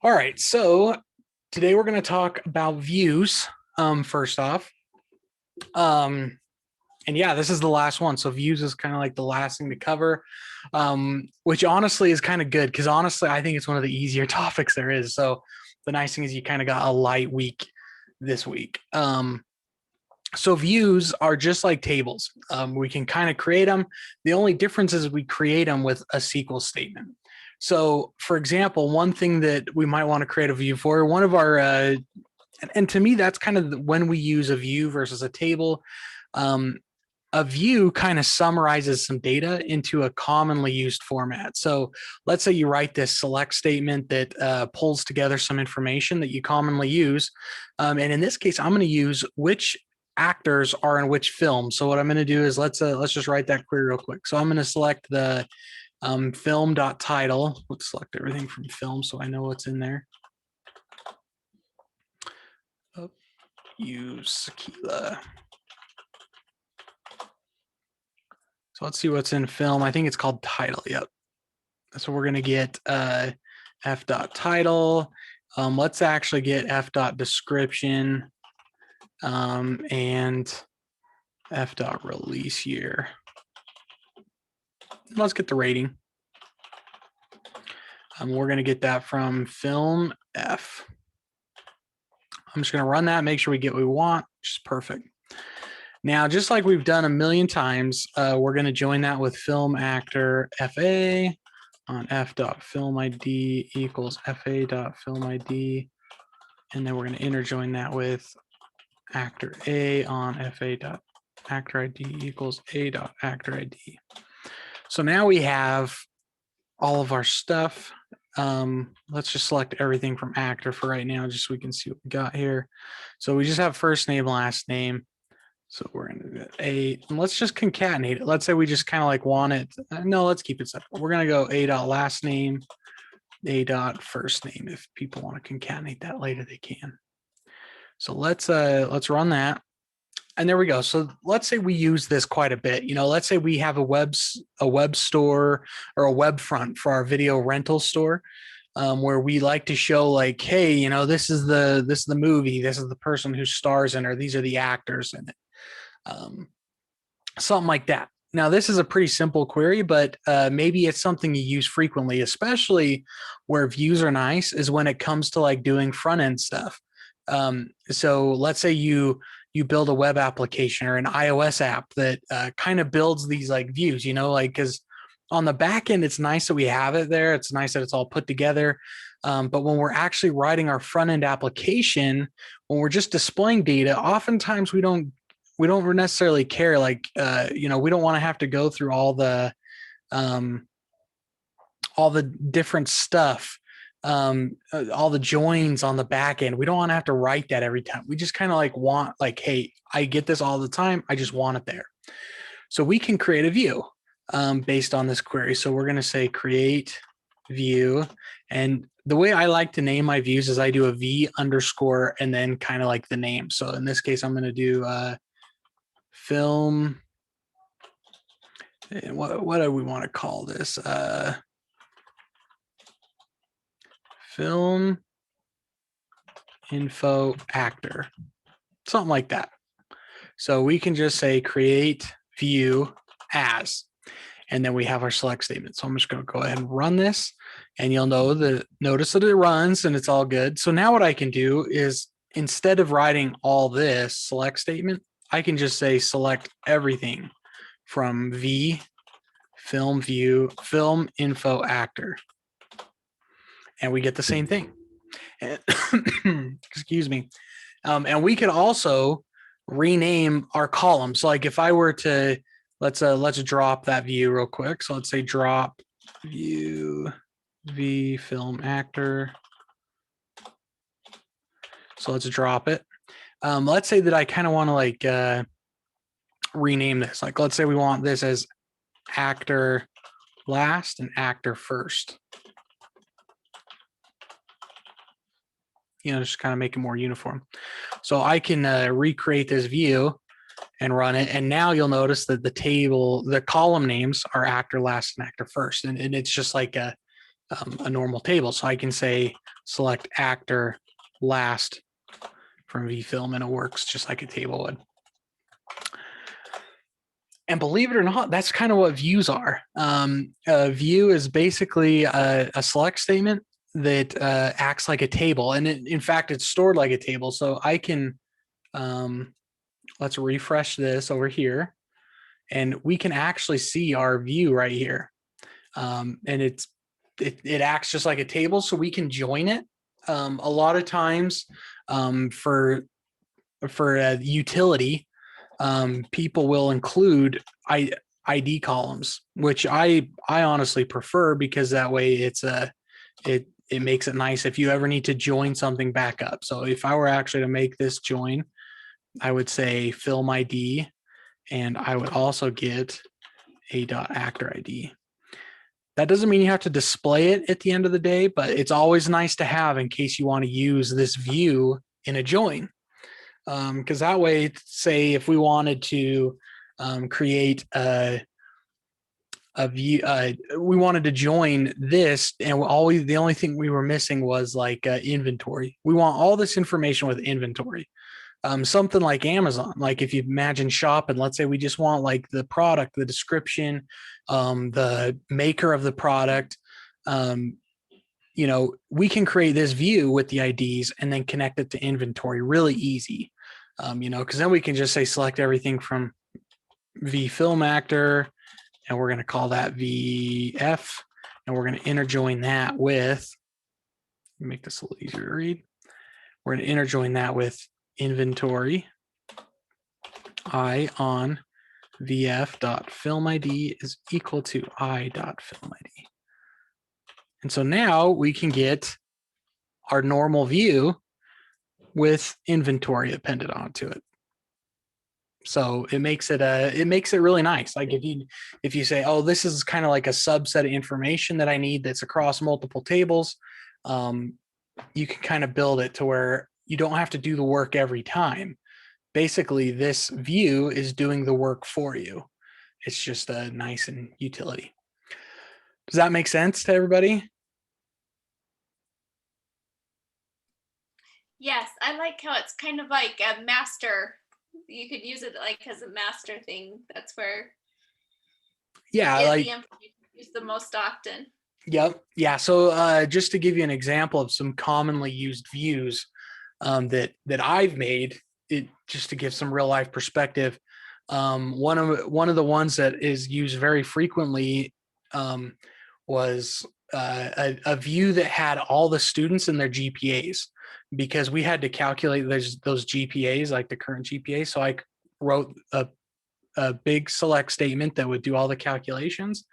All right, so today we're going to talk about views. First off, and yeah, this is the last one. So views is kind of like the last thing to cover, which honestly is kind of good because honestly, I think it's one of the easier topics there is. So the nice thing is you kind of got a light week this week. So views are just like tables. We can kind of create them. The only difference is we create them with a SQL statement. So for example, one thing that we might want to create a view for, one of our, and to me, that's kind of when we use a view versus a table. A view kind of summarizes some data into a commonly used format. So let's say you write this select statement that pulls together some information that you commonly use. And in this case, I'm going to use which actors are in which film. So what I'm going to do is let's just write that query real quick. So I'm going to select the film.title. Let's select everything from film so I know what's in there. Use Sql. So let's see what's in film. I think it's called title. Yep. So we're going to get f.title. Let's actually get f.description and f.release year. Let's get the rating. We're going to get that from film F. I'm just going to run that, make sure we get what we want, which is perfect. Now, just like we've done a million times, we're going to join that with film actor FA on f.filmid equals fa.filmid. And then we're going to interjoin that with actor A on fa.actorID equals a.actorID. So now we have all of our stuff. Let's just select everything from actor for right now, just so we can see what we got here. So we just have first name, last name. So we're going to do a, and let's just concatenate it. Let's say we just kind of like want it. No, let's keep it simple. We're going to go a dot last name, a dot first name. If people want to concatenate that later, they can. So let's run that. And there we go. So let's say we use this quite a bit. You know, let's say we have a web store or a web front for our video rental store, where we like to show like, hey, you know, this is the movie, this is the person who stars in it, or these are the actors in it. Something like that. Now, this is a pretty simple query, but maybe it's something you use frequently, especially where views are nice is when it comes to like doing front end stuff. So let's say you build a web application or an iOS app that kind of builds these like views, you know, like because on the back end, it's nice that we have it there. It's nice that it's all put together. But when we're actually writing our front end application, when we're just displaying data, oftentimes we don't necessarily care. Like, you know, we don't want to have to go through all the different stuff, all the joins on the back end. We don't want to have to write that every time. We just kind of like want like, hey, I get this all the time. I just want it there. So we can create a view based on this query. So we're going to say create view. And the way I like to name my views is I do a v underscore and then kind of like the name. So in this case, I'm going to do film. What do we want to call this? Film info actor, something like that. So we can just say create view as, and then we have our select statement. So I'm just going to go ahead and run this, and you'll notice that it runs and it's all good. So now what I can do is instead of writing all this select statement, I can just say select everything from v film view film info actor. And we get the same thing. Excuse me. And we could also rename our column. So like if I were to, let's drop that view real quick. So let's say drop view v film actor. So let's drop it. Let's say that I kind of want to like rename this. Like let's say we want this as actor last and actor first. You know, just kind of make it more uniform. So I can recreate this view and run it. And now you'll notice that the column names are actor last and actor first. And it's just like a normal table. So I can say select actor last from vFilm, and it works just like a table would. And believe it or not, that's kind of what views are. A view is basically a select statement that acts like a table. And in fact, it's stored like a table. So I can, let's refresh this over here. And we can actually see our view right here. And it acts just like a table, so we can join it. A lot of times for utility, people will include ID columns, which I honestly prefer, because that way it makes it nice if you ever need to join something back up. So if I were actually to make this join, I would say film ID, and I would also get a .actor ID. That doesn't mean you have to display it at the end of the day, but it's always nice to have in case you want to use this view in a join. Because that way, say if we wanted to create a view, we wanted to join this, and the only thing we were missing was like inventory. We want all this information with inventory. Something like Amazon, like if you imagine shopping, let's say we just want like the product, the description, the maker of the product, you know, we can create this view with the IDs and then connect it to inventory really easy. You know, because then we can just say select everything from vFilm actor, and we're going to call that VF, and we're going to interjoin that with, make this a little easier to read. We're going to interjoin that with inventory I on vf.film ID is equal to I.film ID. And so now we can get our normal view with inventory appended onto it. So it makes it really nice. Like if you say, oh, this is kind of like a subset of information that I need that's across multiple tables, you can kind of build it to where you don't have to do the work every time. Basically, this view is doing the work for you. It's just a nice and utility. Does that make sense to everybody? Yes, I like how it's kind of like a master. You could use it like as a master thing. That's where the information used the most often. Yep. Yeah. So just to give you an example of some commonly used views that I've made, it just to give some real life perspective. One of the ones that is used very frequently was a view that had all the students and their GPAs, because we had to calculate those GPAs, like the current GPA. So I wrote a big select statement that would do all the calculations.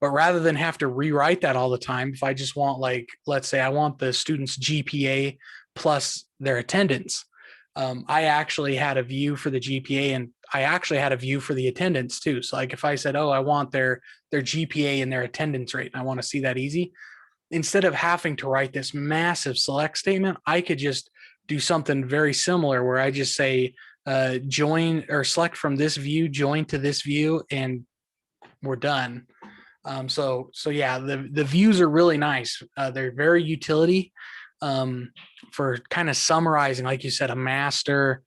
But rather than have to rewrite that all the time, if I just want, like, let's say I want the student's GPA plus their attendance, I actually had a view for the GPA, and I actually had a view for the attendance too. So like if I said, oh, I want their GPA and their attendance rate, and I want to see that easy, instead of having to write this massive select statement, I could just do something very similar where I just say join or select from this view, join to this view, and we're done. So yeah, the views are really nice. They're very utility for kind of summarizing, like you said, a master.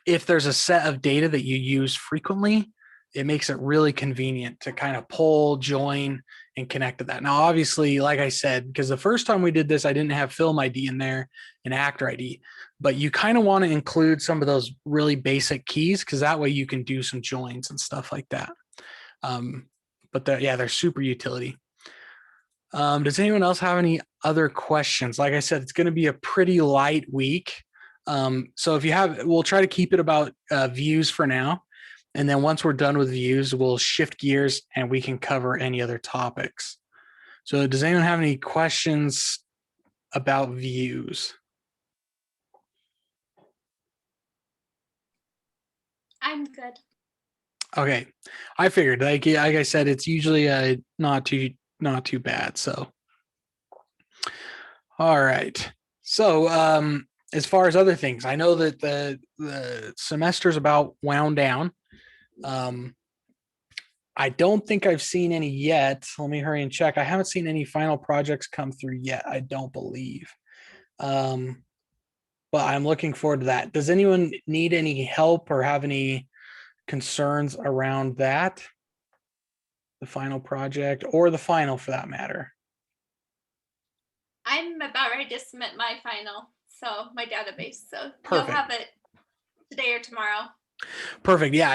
If there's a set of data that you use frequently, it makes it really convenient to kind of pull, join, and connect to that. Now, obviously, like I said, because the first time we did this, I didn't have film ID in there and actor ID, but you kind of want to include some of those really basic keys, because that way you can do some joins and stuff like that. But they're super utility. Does anyone else have any other questions? Like I said, it's going to be a pretty light week. So if you have, we'll try to keep it about views for now. And then once we're done with views, we'll shift gears and we can cover any other topics. So does anyone have any questions about views? I'm good. Okay, I figured, like I said, it's usually not too bad. So, all right. So, as far as other things, I know that the semester's about wound down. I don't think I've seen any yet. Let me hurry and check. I haven't seen any final projects come through yet. I don't believe. But I'm looking forward to that. Does anyone need any help or have any concerns around that? The final project or the final for that matter? I'm about ready to submit my final, so my database. So Perfect. you'll have it today or tomorrow. Perfect. Yeah.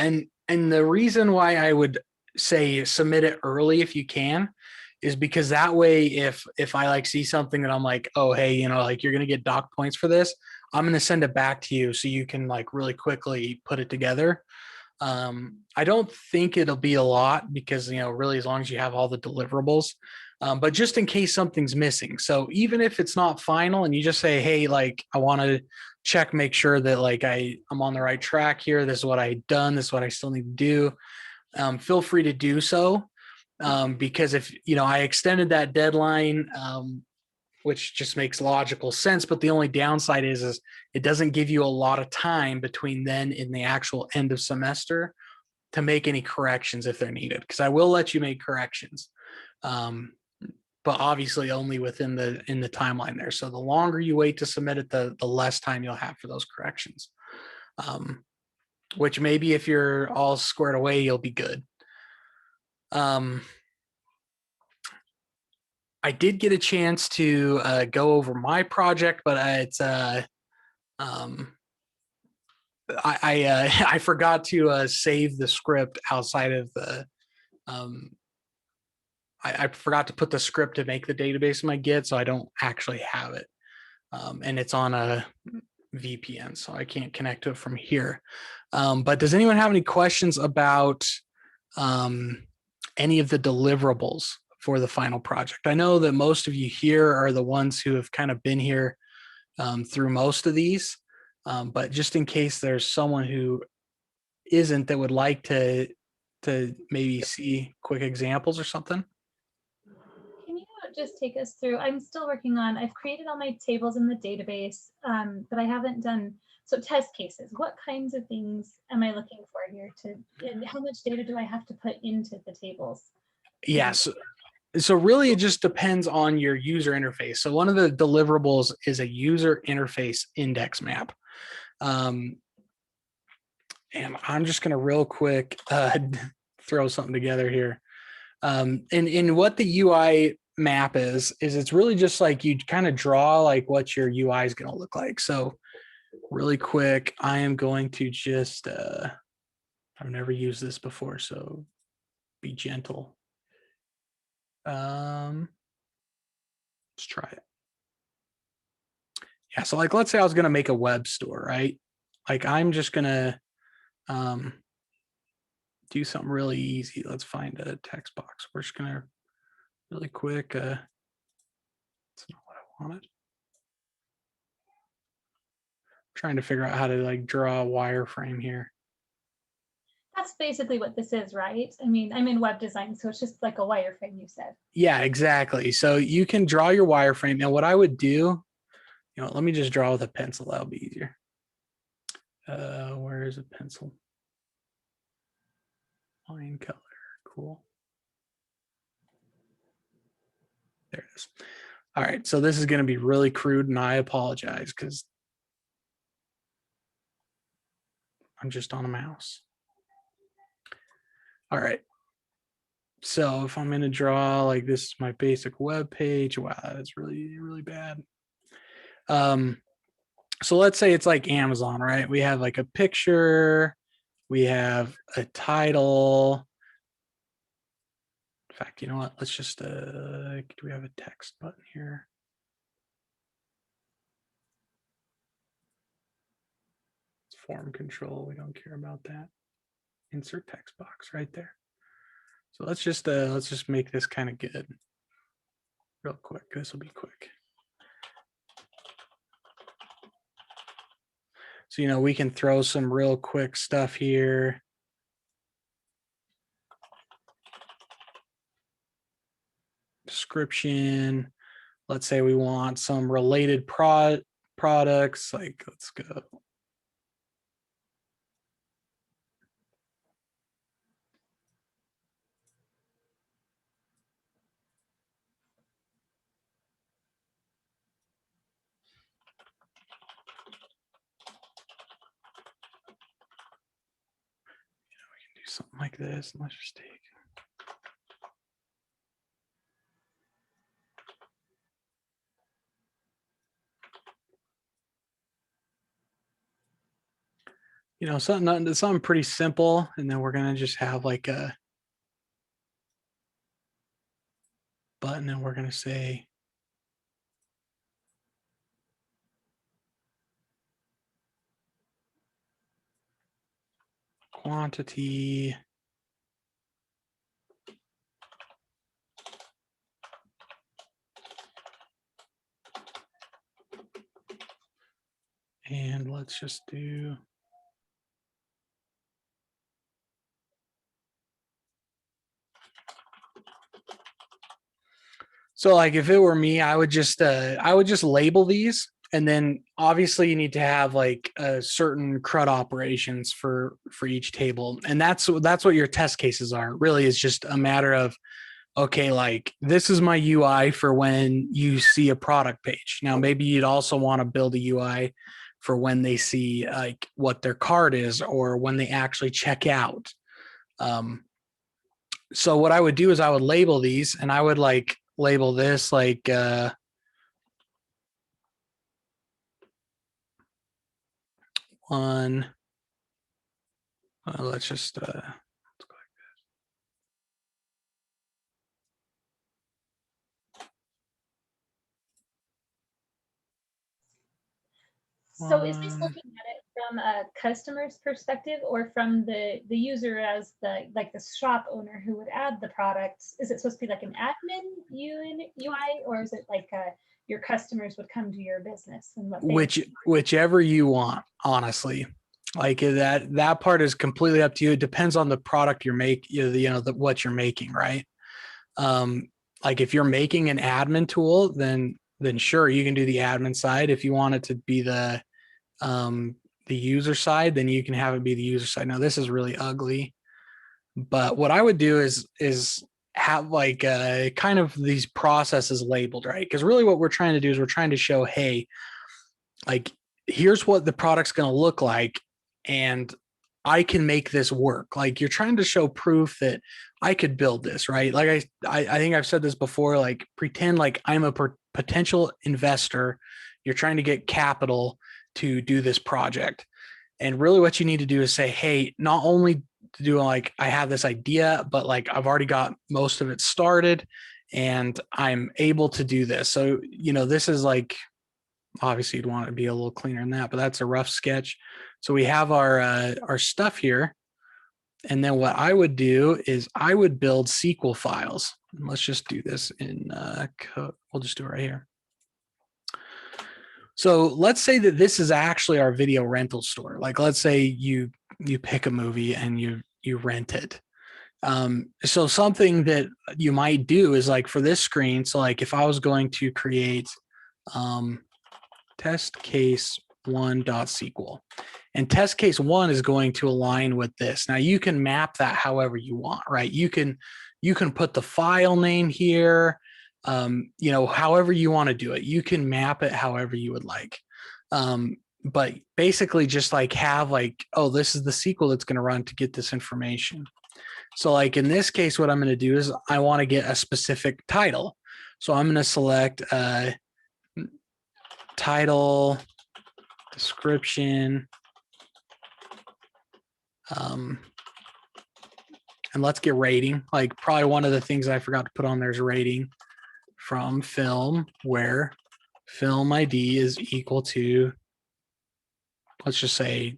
And the reason why I would say submit it early if you can is because that way if I like see something that I'm like, oh hey, you know, like you're gonna get doc points for this, I'm gonna send it back to you so you can like really quickly put it together. I don't think it'll be a lot because, you know, really as long as you have all the deliverables, but just in case something's missing. So even if it's not final and you just say, hey, like I want to check, make sure that like I'm on the right track here. This is what I've done. This is what I still need to do. Feel free to do so. Because if, you know, I extended that deadline, which just makes logical sense. But the only downside is it doesn't give you a lot of time between then and the actual end of semester to make any corrections if they're needed. Because I will let you make corrections, but obviously only within the timeline there. So the longer you wait to submit it, the less time you'll have for those corrections. Which maybe if you're all squared away, you'll be good. I did get a chance to go over my project, but I forgot to save the script outside of the. I forgot to put the script to make the database in my Git, so I don't actually have it, and it's on a VPN, so I can't connect to it from here. But does anyone have any questions about any of the deliverables for the final project? I know that most of you here are the ones who have kind of been here through most of these, but just in case there's someone who isn't that would like to maybe see quick examples or something. Can you just take us through? I'm still working on, I've created all my tables in the database, but I haven't done, so test cases. What kinds of things am I looking for here and how much data do I have to put into the tables? Yes. So really it just depends on your user interface. So one of the deliverables is a user interface index map. And I'm just going to real quick throw something together here. And what the UI map is it's really just like you kind of draw like what your UI is going to look like. So really quick, I am going to just, I've never used this before, so be gentle. Let's try it. Yeah, so like, let's say I was going to make a web store, right? Like I'm just going to do something really easy. Let's find a text box. We're just going to really quick. That's not what I wanted. Trying to figure out how to like draw a wireframe here. That's basically what this is, right? I mean, I'm in web design, so it's just like a wireframe, you said. Yeah, exactly. So you can draw your wireframe. And what I would do, you know, let me just draw with a pencil. That'll be easier. Where is a pencil? Line color. Cool. There it is. All right. So this is going to be really crude and I apologize because I'm just on a mouse. All right. So if I'm going to draw like this is my basic web page, wow, that's really, really bad. So let's say it's like Amazon, right? We have like a picture, we have a title. In fact, you know what? Let's just, do we have a text button here? It's form control. We don't care about that. Insert text box right there. So let's just make this kind of good. Real quick. This will be quick. So, you know, we can throw some real quick stuff here. Description. Let's say we want some related products. Like, let's go. something like this. Let's just take. You know, something pretty simple, and then we're gonna just have like a button, and we're gonna say quantity and let's just do so like if it were me, I would just label these, and then obviously you need to have like a certain CRUD operations for each table, and that's what your test cases are. Really, is just a matter of, okay, like this is my UI for when you see a product page. Now maybe you'd also want to build a UI for when they see like what their card is or when they actually check out. So what I would do is I would label these, and I would like label this like one. Let's just let's go like So is this one. looking at it from a customer's perspective or from the user as the shop owner who would add the products? Is it supposed to be like an admin UI, or is it like your customers would come to your business and what they Whichever you want, honestly. Like that part is completely up to you. It depends on the product you're what you're making, right? Like if you're making an admin tool, then sure, you can do the admin side. If you want it to be the user side, then you can have it be the user side. Now this is really ugly, but what I would do is have like kind of these processes labeled, right? Because really what we're trying to do is we're trying to show, hey, like here's what the product's going to look like, and I can make this work. Like you're trying to show proof that I could build this, right? Like I think I've said this before, like pretend like I'm a potential investor. You're trying to get capital to do this project. And really what you need to do is say, hey, not only to do like, I have this idea, but like I've already got most of it started and I'm able to do this. So, you know, this is like, obviously you'd want it to be a little cleaner than that, but that's a rough sketch. So we have our stuff here. And then what I would do is I would build SQL files. Let's just do this in code. We'll just do it right here. So let's say that this is actually our video rental store. Like let's say you pick a movie and you rent it. So something that you might do is like for this screen. So like if I was going to create test case one.sql, and test case one is going to align with this. Now you can map that however you want, right? You can put the file name here, you know, however you want to do it. You can map it however you would like. But basically just like have like, oh, this is the SQL that's going to run to get this information. So like in this case, what I'm going to do is I want to get a specific title. So I'm going to select title, description, and let's get rating. Like probably one of the things I forgot to put on there is rating from film, where film ID is equal to, let's just say,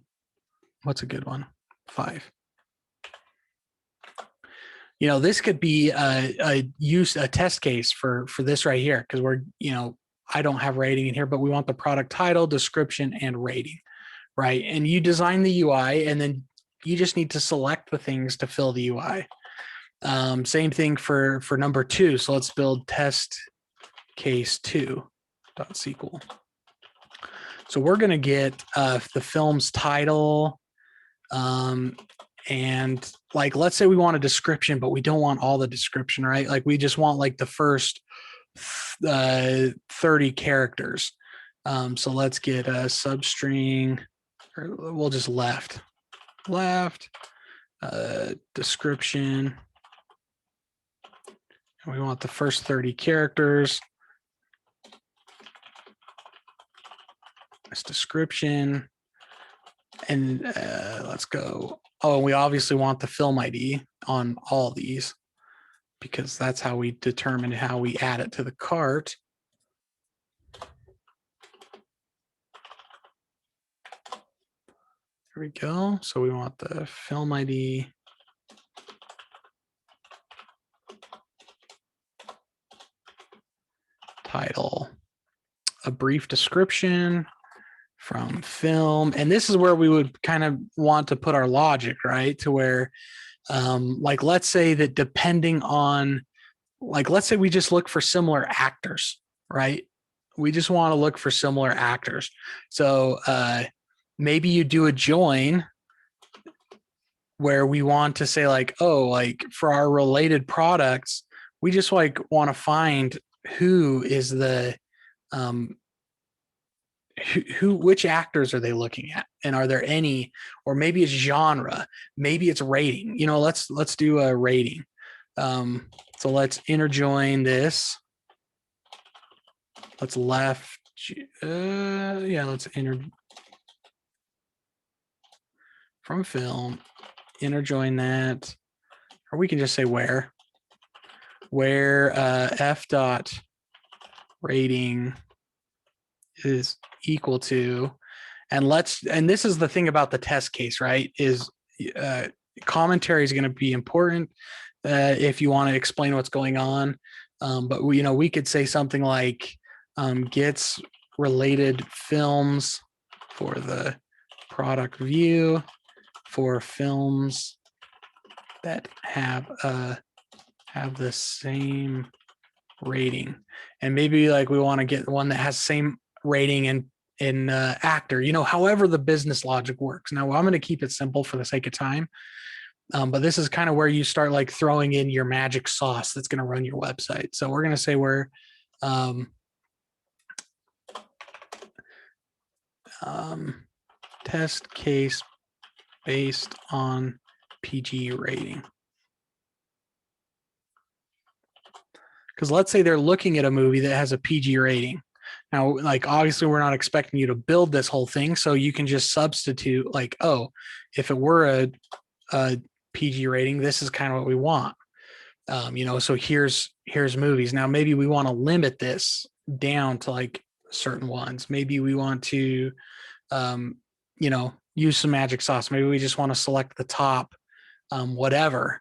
what's a good one? 5. You know, this could be a test case for this right here, because we're, you know, I don't have rating in here, but we want the product title, description, and rating, right? And you design the UI, and then you just need to select the things to fill the UI. Same thing for number 2. So let's build test case 2.sql. So we're going to get the film's title, and like, let's say we want a description, but we don't want all the description, right? Like we just want like the first 30 characters. So let's get a substring, or we'll just left. description. And we want the first 30 characters. This description. And let's go. Oh, we obviously want the film ID on all these because that's how we determine how we add it to the cart. There we go. So we want the film ID. Title, a brief description from film. And this is where we would kind of want to put our logic, right? To where, like, let's say that depending on, like, let's say we just look for similar actors, right? We just want to look for similar actors. So maybe you do a join where we want to say like, oh, like for our related products, we just like want to find who is the, which actors are they looking at? And are there any, or maybe it's genre, maybe it's rating, you know, let's do a rating. So let's interjoin this. Let's left, yeah, let's enter from film, interjoin that, or we can just say where f dot rating is equal to, and this is the thing about the test case, right? Is commentary is going to be important if you want to explain what's going on. But we could say something like gets related films for the product view for films that have the same rating, and maybe like we want to get one that has same rating in actor, however the business logic works. Now I'm going to keep it simple for the sake of time, but this is kind of where you start like throwing in your magic sauce that's going to run your website. So we're going to say we're test case based on PG rating. Because let's say they're looking at a movie that has a PG rating. Now, like, obviously we're not expecting you to build this whole thing. So you can just substitute like, oh, if it were a PG rating, this is kind of what we want. So here's movies. Now, maybe we want to limit this down to like certain ones. Maybe we want to, use some magic sauce. Maybe we just want to select the top, whatever,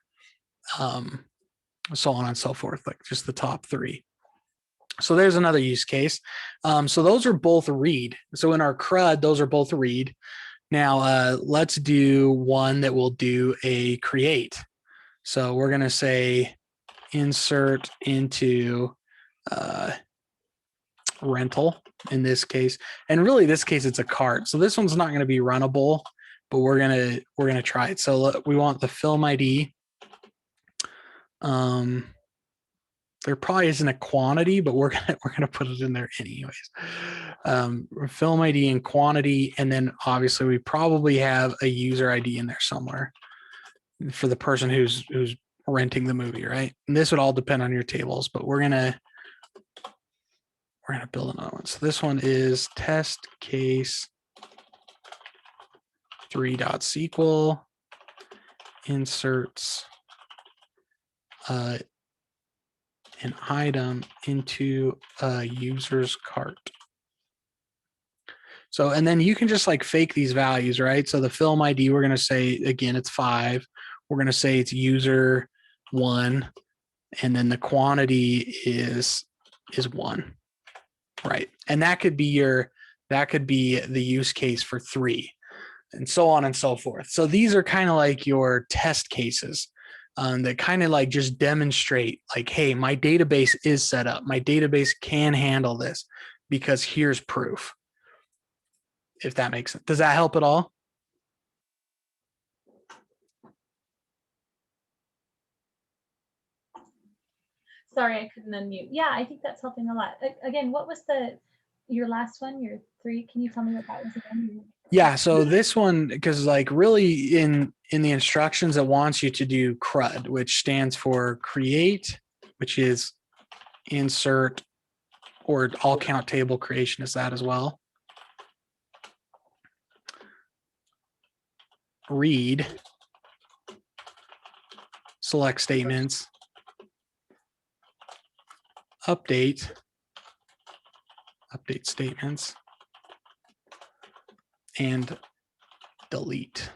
so on and so forth, like just the top 3. So there's another use case. So those are both read. So in our CRUD, those are both read. Now let's do one that will do a create. So we're going to say insert into rental in this case. And really this case, it's a cart. So this one's not going to be runnable, but we're going to try it. So we want the film ID. There probably isn't a quantity, but we're gonna put it in there anyways. Film ID and quantity, and then obviously we probably have a user ID in there somewhere for the person who's renting the movie, right? And this would all depend on your tables, but we're gonna build another one. So this one is test case 3.sql inserts an item into a user's cart. So, and then you can just like fake these values, right? So the film ID, we're going to say, again, it's 5. We're going to say it's user 1. And then the quantity is 1, right? And that could be the use case for 3, and so on and so forth. So these are kind of like your test cases. That kind of like just demonstrate like, hey, my database is set up. My database can handle this because here's proof. If that makes sense. Does that help at all? Sorry, I couldn't unmute. Yeah, I think that's helping a lot. Again, what was your last one, your 3? Can you tell me what that was again? Yeah, so this one, because like really in the instructions, it wants you to do CRUD, which stands for create, which is insert, or all count table creation is that as well. Read, select statements, update statements, and delete.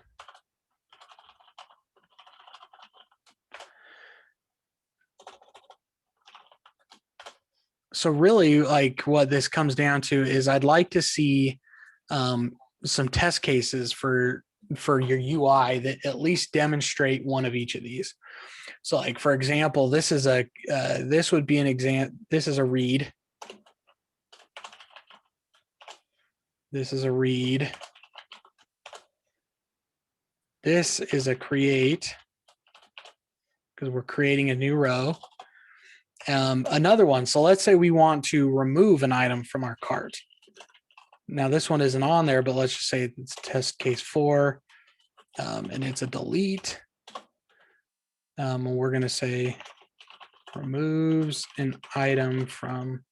So really, like what this comes down to is I'd like to see some test cases for your UI that at least demonstrate one of each of these. So like, for example, this is a this would be an example. This is a read. This is a read. This is a create, because we're creating a new row. Another one. So let's say we want to remove an item from our cart. Now this one isn't on there, but let's just say it's test case 4, and it's a delete. And we're going to say removes an item from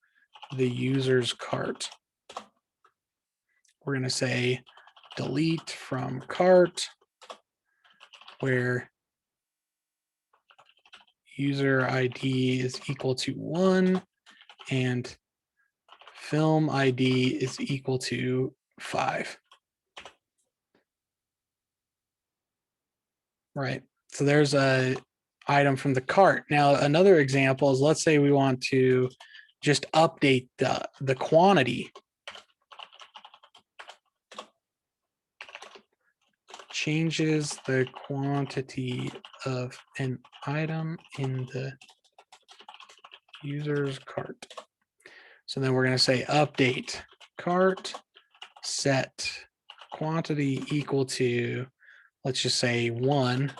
the user's cart. We're going to say delete from cart where user ID is equal to 1 and film ID is equal to 5. Right. So there's a item from the cart. Now, another example is, let's say we want to just update the quantity. Changes the quantity of an item in the user's cart. So then we're going to say update cart set quantity equal to, let's just say 1,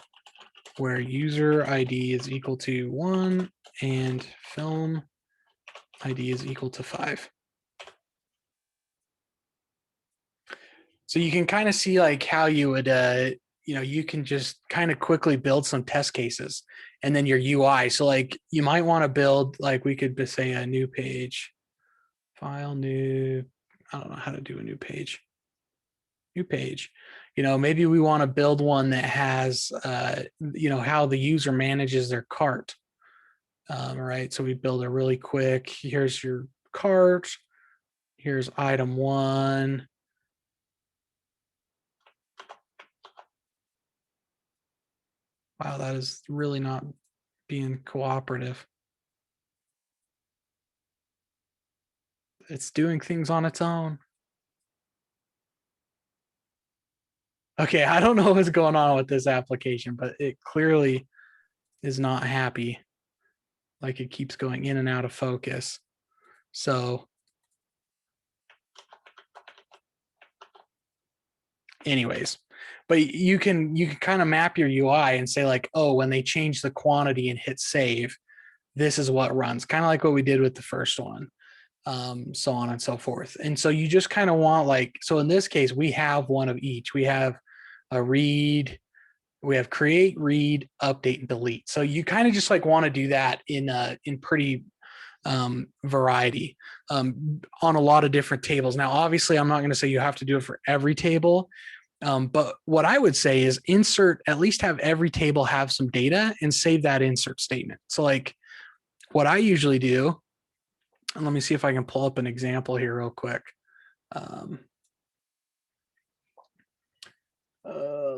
where user ID is equal to 1 and film ID is equal to 5. So you can kind of see like how you would, you can just kind of quickly build some test cases and then your UI. So like you might want to build, like we could say a new page, file new, I don't know how to do a new page. Maybe we want to build one that has, how the user manages their cart. Right. So we build a really quick, here's your cart. Here's item 1. Wow, that is really not being cooperative. It's doing things on its own. Okay, I don't know what's going on with this application, but it clearly is not happy. Like it keeps going in and out of focus. So anyways, but you can kind of map your UI and say like, oh, when they change the quantity and hit save, this is what runs, kind of like what we did with the first one, so on and so forth. And so you just kind of want like, so in this case, we have one of each. We have a read, we have create, read, update, and delete. So you kind of just like want to do that in pretty variety on a lot of different tables. Now, obviously, I'm not going to say you have to do it for every table. But what I would say is insert, at least have every table have some data and save that insert statement. So like what I usually do, and let me see if I can pull up an example here real quick.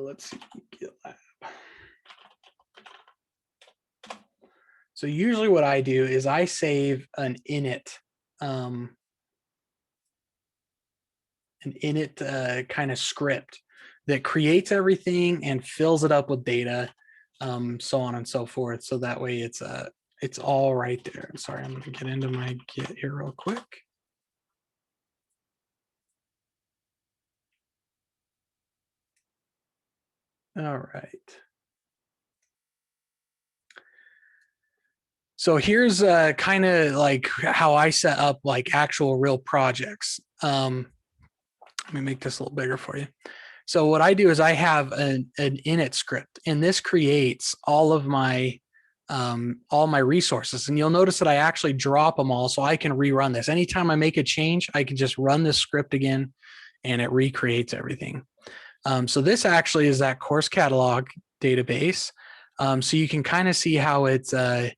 Let's see, GitLab. So usually what I do is I save an init kind of script that creates everything and fills it up with data, so on and so forth. So that way it's all right there. I'm sorry, I'm going to get into my Git here real quick. All right. So here's kind of like how I set up like actual real projects. Let me make this a little bigger for you. So what I do is I have an init script, and this creates all my resources. And you'll notice that I actually drop them all so I can rerun this. Anytime I make a change, I can just run this script again and it recreates everything. So this actually is that course catalog database. So you can kind of see how it's, I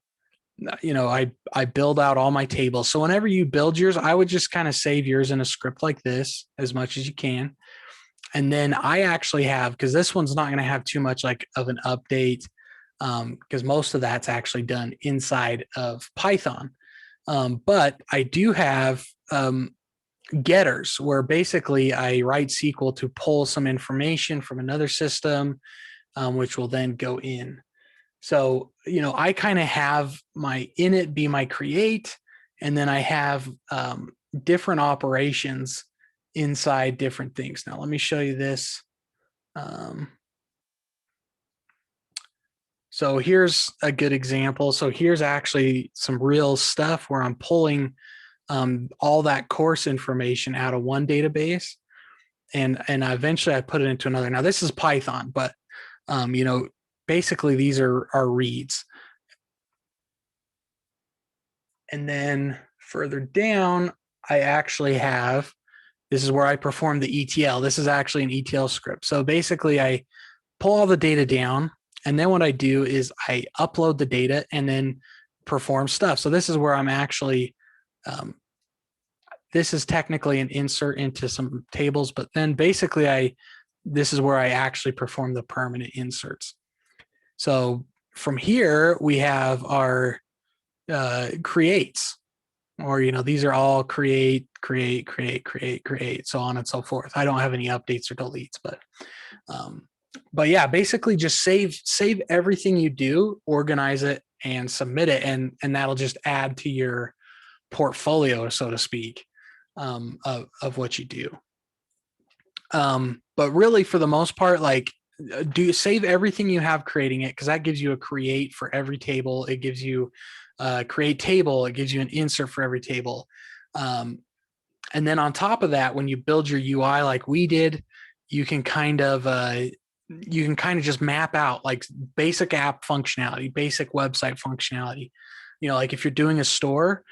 build out all my tables. So whenever you build yours, I would just kind of save yours in a script like this as much as you can. And then I actually have, because this one's not going to have too much like of an update, because most of that's actually done inside of Python. But I do have getters where basically I write SQL to pull some information from another system, which will then go in. So, I kind of have my init be my create, and then I have different operations inside different things. Now, let me show you this. So here's a good example. So here's actually some real stuff where I'm pulling all that course information out of one database, and eventually I put it into another. Now this is Python, but basically these are reads. And then further down, I actually have, this is where I perform the ETL. This is actually an ETL script. So basically I pull all the data down, and then what I do is I upload the data and then perform stuff. So this is where I'm actually, this is technically an insert into some tables, but then basically this is where I actually perform the permanent inserts. So from here, we have our creates, or, these are all create, so on and so forth. I don't have any updates or deletes, but yeah, basically just save everything you do, organize it, and submit it. And that'll just add to your portfolio, so to speak, of what you do. But really, for the most part, like, save everything you have creating it, because that gives you a create for every table. It gives you a create table. It gives you an insert for every table. And then on top of that, when you build your UI like we did, you can kind of just map out like basic app functionality, basic website functionality. Like if you're doing a store,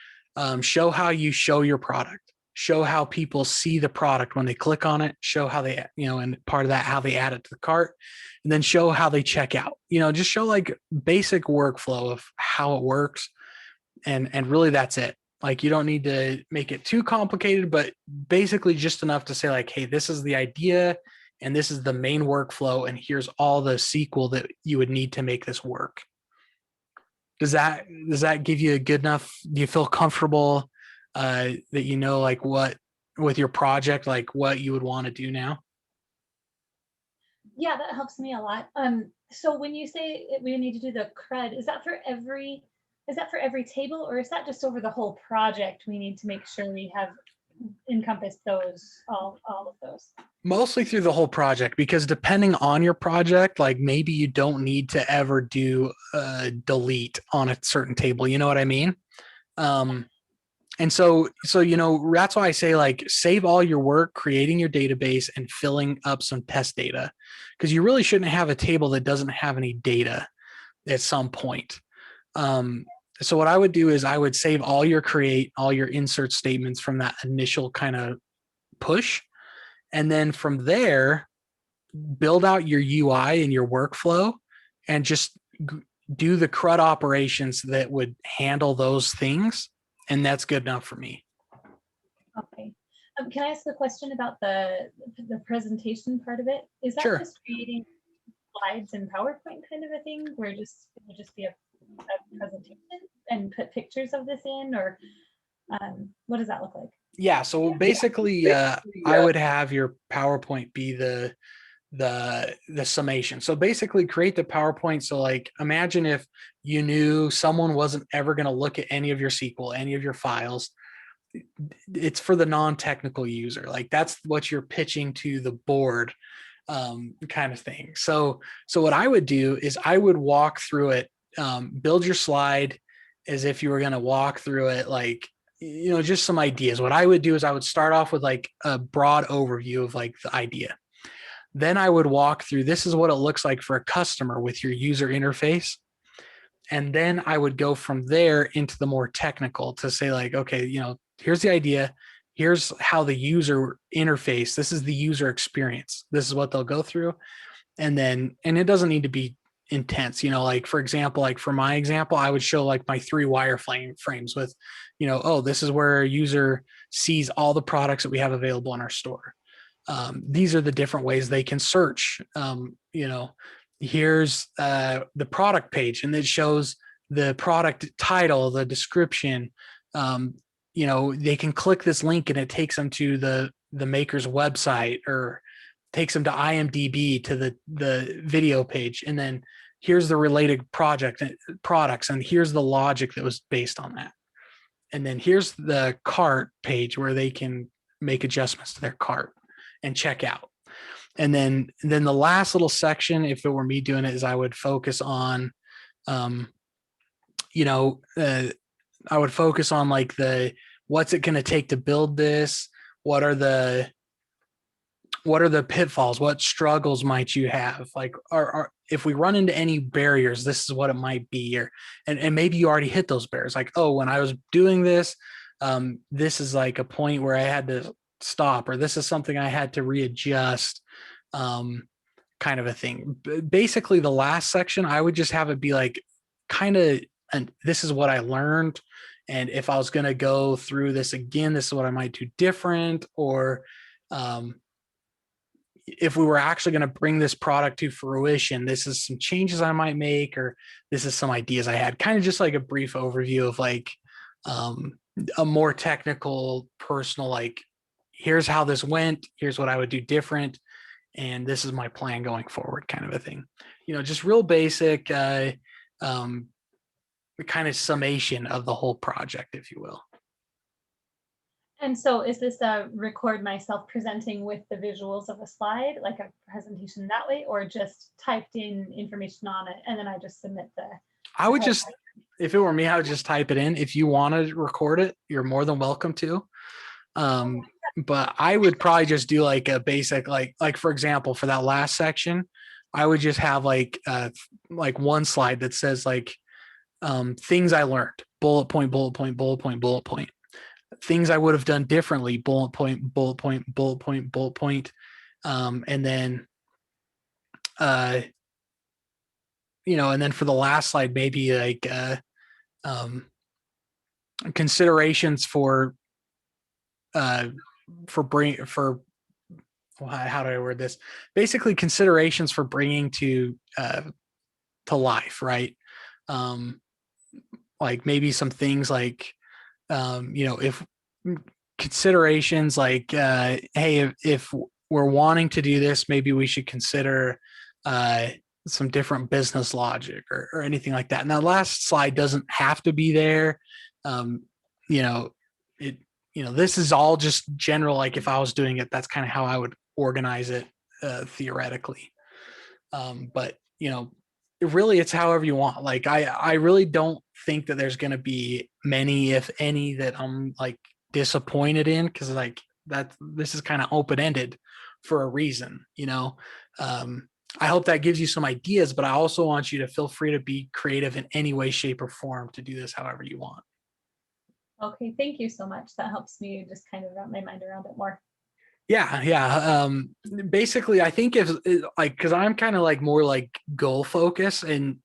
show how you show your product, show how people see the product when they click on it, show how they, and part of that, how they add it to the cart, and then show how they check out, just show like basic workflow of how it works. And really that's it. Like, you don't need to make it too complicated, but basically just enough to say like, hey, this is the idea and this is the main workflow, and here's all the SQL that you would need to make this work. Does that give you a good enough? Do you feel comfortable that like what with your project, like what you would want to do now? Yeah, that helps me a lot. So when you say we need to do the CRUD, is that for every table, or is that just over the whole project? We need to make sure we have encompassed those, all of those. Mostly through the whole project, because depending on your project, like maybe you don't need to ever do delete on a certain table. You know what I mean? And so, that's why I say like save all your work creating your database and filling up some test data, because you really shouldn't have a table that doesn't have any data at some point. So what I would do is I would save all your create, all your insert statements from that initial kind of push. And then from there, build out your UI and your workflow and just do the CRUD operations that would handle those things. And that's good enough for me. Okay. Can I ask a question about the presentation part of it? Is that Sure. Just creating slides in PowerPoint kind of a thing, where it would just be a presentation and put pictures of this in, or what does that look like? Yeah. So basically, I would have your PowerPoint be the summation. So basically create the PowerPoint. So like, imagine if you knew someone wasn't ever going to look at any of your SQL, any of your files. It's for the non-technical user. Like that's what you're pitching to the board, kind of thing. So what I would do is I would walk through it, build your slide as if you were going to walk through it, like, just some ideas. What I would do is I would start off with like a broad overview of like the idea. Then I would walk through, this is what it looks like for a customer with your user interface. And then I would go from there into the more technical to say like, okay, here's the idea. Here's how the user interface, this is the user experience. This is what they'll go through. And it doesn't need to be intense, like for example, like for my example, I would show like my 3 wireframe frames with, oh, this is where a user sees all the products that we have available in our store. These are the different ways they can search. Here's the product page, and it shows the product title, the description. They can click this link and it takes them to the maker's website, or takes them to IMDb to the video page. And then here's the related products, and here's the logic that was based on that. And then here's the cart page where they can make adjustments to their cart and check out. And then the last little section, if it were me doing it, is I would focus on, I would focus on like what's it going to take to build this? What are the pitfalls? What struggles might you have? Like, if we run into any barriers, this is what it might be. And maybe you already hit those barriers. Like, oh, when I was doing this, this is like a point where I had to stop, or this is something I had to readjust, kind of a thing. Basically, the last section, I would just have it be like kind of, and this is what I learned. And if I was going to go through this again, this is what I might do different. Or if we were actually going to bring this product to fruition, this is some changes I might make, or this is some ideas I had. Kind of just like a brief overview of like a more technical, personal, like, here's how this went, here's what I would do different, and this is my plan going forward, kind of a thing. Just real basic kind of summation of the whole project, if you will. And so is this a record myself presenting with the visuals of a slide, like a presentation that way, or just typed in information on it and then I just submit I would just, if it were me, I would just type it in. If you want to record it, you're more than welcome to. But I would probably just do like a basic, like for example, for that last section, I would just have like one slide that says like things I learned, bullet point, bullet point, bullet point, bullet point. Things I would have done differently, bullet point, bullet point, bullet point, bullet point. And then, and then for the last slide, maybe like considerations for how do I word this? Basically, considerations for bringing to life, right? Like maybe some things like, if considerations like, hey, if we're wanting to do this, maybe we should consider some different business logic or anything like that. And that last slide doesn't have to be there. This is all just general. Like if I was doing it, that's kind of how I would organize it theoretically. But really, it's however you want. Like I really don't think that there's going to be many, if any, that I'm like disappointed in, because like this is kind of open-ended for a reason. I hope that gives you some ideas, but I also want you to feel free to be creative in any way, shape, or form to do this however you want. Okay, thank you so much. That helps me just kind of wrap my mind around it more. Yeah. Basically, I think if like, because I'm kind of like more like goal focused, and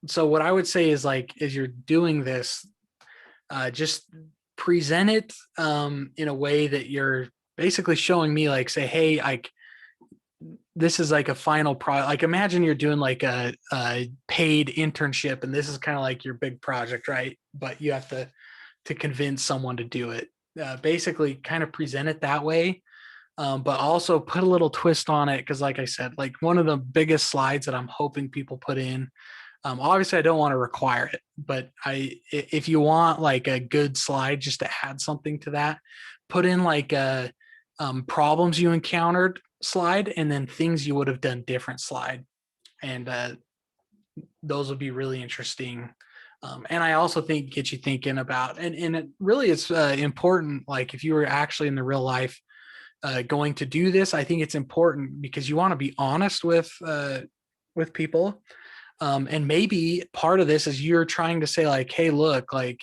so what I would say is like, as you're doing this, just present it in a way that you're basically showing me, like, say, hey, like this is like a final product. Like imagine you're doing like a paid internship, and this is kind of like your big project, right? But you have to convince someone to do it. Basically kind of present it that way, but also put a little twist on it. Because like I said, like one of the biggest slides that I'm hoping people put in, obviously I don't want to require it, but if you want like a good slide just to add something to that, put in like a problems you encountered slide, and then things you would have done different slide. And those would be really interesting And I also think get you thinking about, and it really is important. Like if you were actually in the real life going to do this, I think it's important because you want to be honest with people. And maybe part of this is you're trying to say like, hey, look, like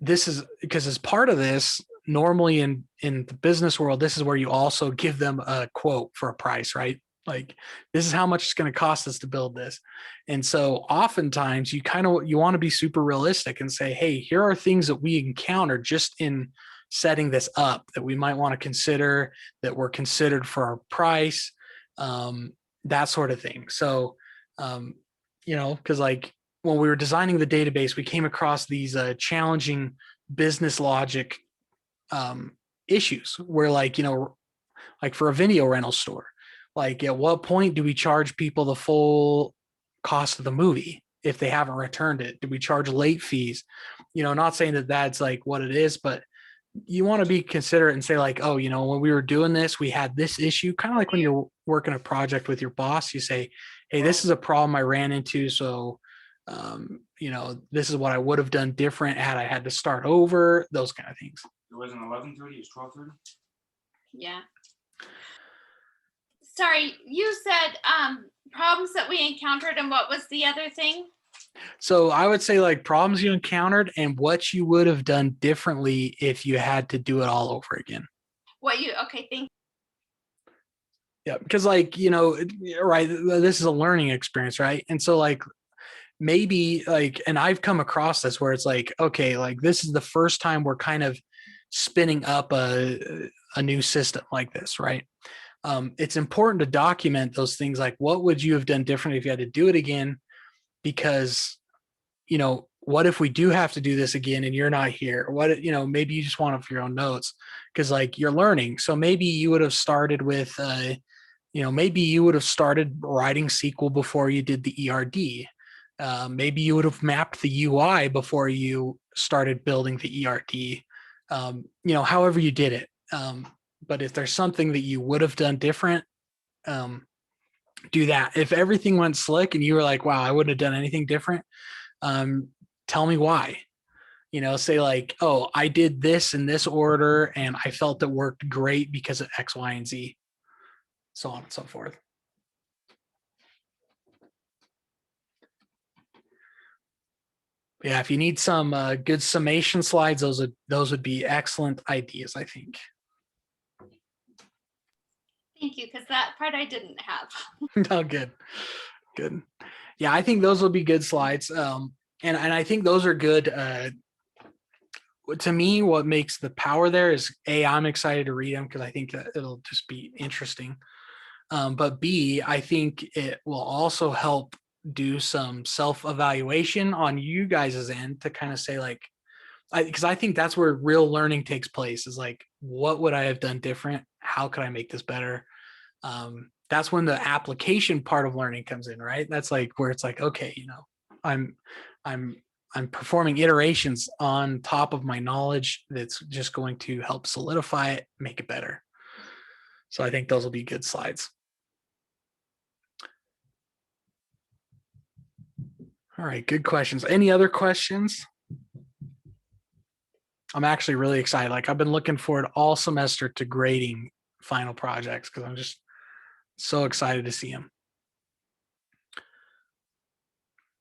this is because as part of this, normally in the business world, this is where you also give them a quote for a price, right? Like this is how much it's going to cost us to build this. And so oftentimes you want to be super realistic and say, hey, here are things that we encounter just in setting this up that we might want to consider, that were considered for our price, that sort of thing. So, because like when we were designing the database, we came across these challenging business logic issues where like for a video rental store, like at what point do we charge people the full cost of the movie if they haven't returned it? Do we charge late fees? Not saying that that's like what it is, but you want to be considerate and say like, oh, when we were doing this, we had this issue. Kind of like when you're working a project with your boss, you say, hey, this is a problem I ran into. So, this is what I would have done different had I had to start over, those kind of things. It wasn't 11:30, it was 12:30. Yeah. Sorry, you said problems that we encountered, and what was the other thing? So I would say like problems you encountered and what you would have done differently if you had to do it all over again. Okay, thank you. Yeah, because like, right, this is a learning experience, right? And so like maybe like, and I've come across this where it's like, okay, like this is the first time we're kind of spinning up a new system like this, right? It's important to document those things like what would you have done differently if you had to do it again? Because, what if we do have to do this again and you're not here? What, maybe you just want it for your own notes because like you're learning. So maybe you would have started with, maybe you would have started writing SQL before you did the ERD. Maybe you would have mapped the UI before you started building the ERD. However you did it. But if there's something that you would have done different, do that. If everything went slick and you were like, wow, I wouldn't have done anything different, tell me why. Say like, oh, I did this in this order and I felt it worked great because of X, Y, and Z, so on and so forth. Yeah, if you need some good summation slides, those would be excellent ideas, I think. Thank you, because that part I didn't have. Oh, good. Yeah, I think those will be good slides. And I think those are good. To me, what makes the power there is A, I'm excited to read them because I think that it'll just be interesting. But B, I think it will also help do some self-evaluation on you guys' end to kind of say like, because I think that's where real learning takes place is like, what would I have done different? How could I make this better? That's when the application part of learning comes in, right? That's like where it's like, okay, I'm performing iterations on top of my knowledge that's just going to help solidify it, make it better. So I think those will be good slides. All right, good questions. Any other questions? I'm actually really excited. Like I've been looking forward all semester to grading final projects because I'm just so excited to see them.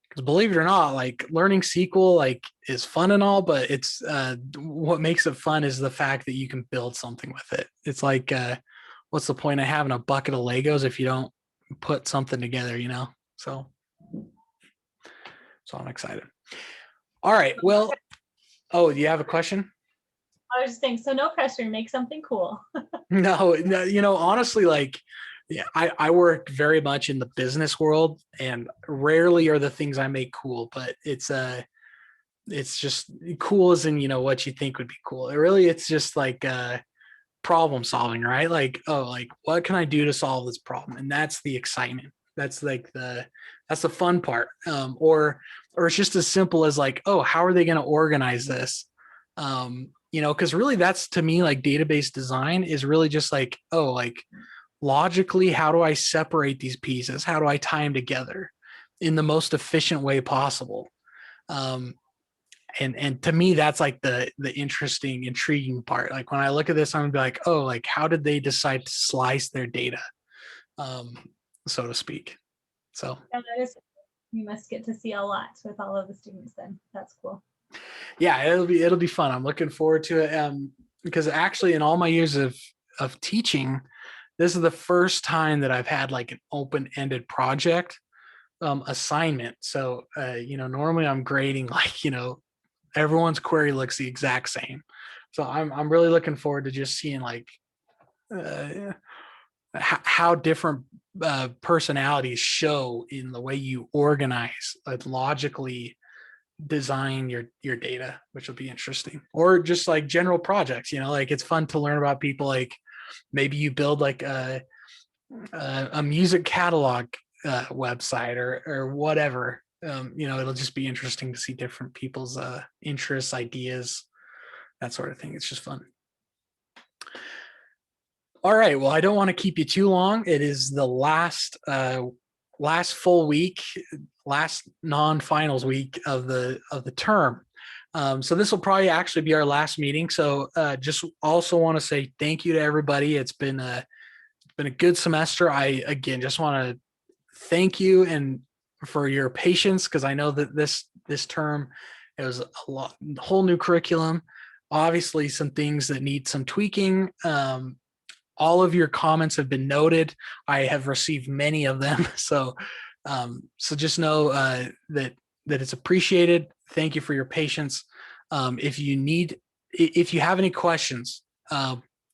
Because believe it or not, like learning SQL like is fun and all, but it's what makes it fun is the fact that you can build something with it. It's like, what's the point of having a bucket of Legos if you don't put something together, So I'm excited. All right. Well, oh, do you have a question? I was just saying, so no pressure, make something cool. No, honestly, like, yeah, I work very much in the business world and rarely are the things I make cool, but it's just cool as in, what you think would be cool. It's just like problem solving, right? Like, oh, like what can I do to solve this problem? And that's the excitement. That's like that's the fun part. Or it's just as simple as like, oh, how are they going to organize this? Because really that's to me like database design is really just like, oh, like logically, how do I separate these pieces? How do I tie them together in the most efficient way possible? And to me, that's like the interesting, intriguing part. Like when I look at this, I'm gonna be like, oh, like how did they decide to slice their data, so to speak? So Yeah, that is, you must get to see a lot with all of the students then. That's cool. yeah, it'll be fun. I'm looking forward to it. Because actually in all my years of teaching, this is the first time that I've had like an open-ended project assignment. So normally I'm grading like, everyone's query looks the exact same. So I'm really looking forward to just seeing like how different personalities show in the way you organize, like logically design your data, which will be interesting. Or just like general projects, like it's fun to learn about people. Like maybe you build like a music catalog website or whatever. It'll just be interesting to see different people's interests, ideas, that sort of thing. It's just fun. All right. Well, I don't want to keep you too long. It is the last full week, last non-finals week of the term. So this will probably actually be our last meeting. So just also want to say thank you to everybody. It's been a good semester. I again just want to thank you and for your patience, because I know that this term it was a whole new curriculum. Obviously, some things that need some tweaking. All of your comments have been noted. I have received many of them. So just know that it's appreciated. Thank you for your patience. If you have any questions,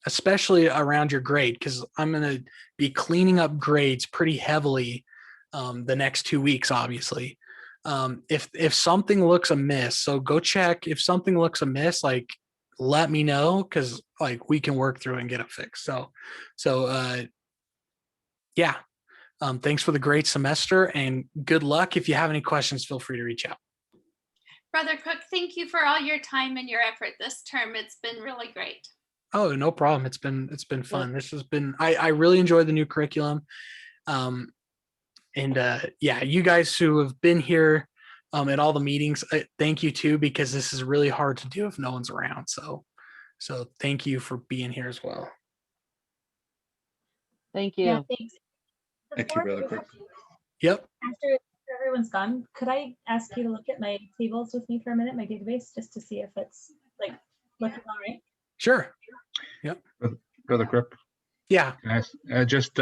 especially around your grade, because I'm going to be cleaning up grades pretty heavily the next 2 weeks, obviously. If something looks amiss, so go check. If something looks amiss, like let me know, because like we can work through it and get it fixed. So yeah. Thanks for the great semester and good luck. If you have any questions, feel free to reach out. Brother Cook, thank you for all your time and your effort this term. It's been really great. Oh, no problem. It's been fun. This has been, I really enjoyed the new curriculum. Yeah, you guys who have been here at all the meetings, thank you too, because this is really hard to do if no one's around. So thank you for being here as well. Thank you. Yeah, thanks. Thank you, Brother Cook. Yep. After everyone's gone, could I ask you to look at my tables with me for a minute, my database, just to see if it's like looking all right? Sure. Brother Cook. Yeah. Just